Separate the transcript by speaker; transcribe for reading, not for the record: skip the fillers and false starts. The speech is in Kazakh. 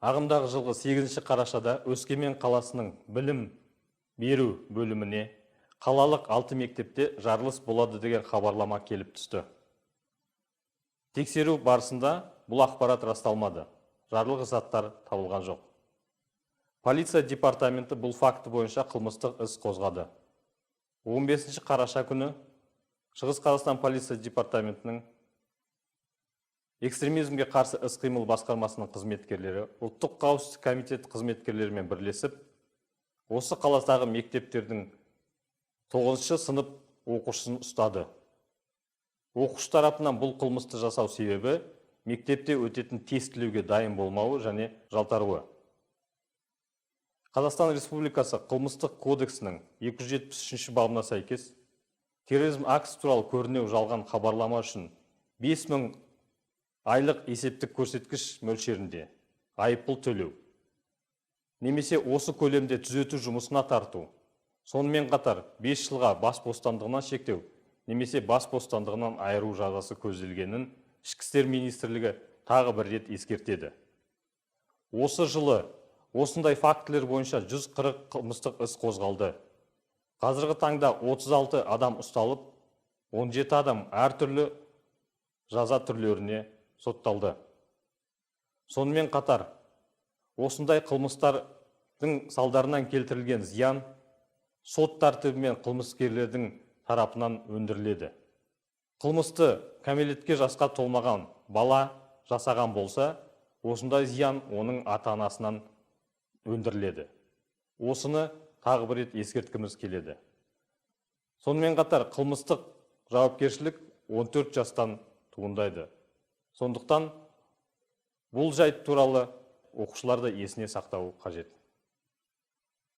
Speaker 1: Ағымдағы жылғы 8 қарашада Өскемен қаласының білім беру бөліміне қалалық 6 мектепте жарылыс болады деген хабарлама келіп түсті. Тексеру барысында бұл ақпарат расталмады. Жарылғыш заттар табылған жоқ. Полиция департаменті бұл факті бойынша қылмыстық іс қозғады. 15 қараша күні Шығыс Қазақстан полиция департаментінің экстремизмге қарсы іс-қимыл басқармасының қызметкерлері ұлттық қауіпсіздік комитет қызметкерлерімен бірлесіп, осы қаладағы мектептердің 9 сынып оқушысын ұстады. Оқушы тарапынан бұл қылмысты жасау себебі мектепте өтетін тестілеуге дайын болмауы және жалтаруы. Қазақстан Республикасы қылмыстық кодексінің 273 бабына сәйкес терроризм актісі туралы көрінеу жалған хабарлама үшін 5000 айлық есептік көрсеткіш мөлшерінде айыппұл төлеу, немесе осы көлемде түзету жұмысына тарту, сонымен қатар 5 жылға бас бостандығынан шектеу, немесе бас бостандығынан айыру жазасы көзделгенін Ішкі істер министрлігі тағы бір рет ескертеді. Осы жылы осындай фактілер бойынша 140 қылмыстық іс қозғалды. Қазіргі таңда 36 адам ұсталып, 17 адам әртүрлі жаза түрлеріне сотталды. Сонымен қатар, осындай қылмыстардың салдарынан келтірілген зиян сот тәртібімен қылмыскерлердің тарапынан өндіріледі. Қылмысты кәмелетке жасқа толмаған бала жасаған болса, осындай зиян оның ата-анасынан өндіріледі. Осыны тағы бір рет ескерткіміз келеді. Сонымен қатар қылмыстық жауапкершілік 14 жастан туындайды. Сондықтан бұл жайт туралы оқушыларды есіне сақтау қажет.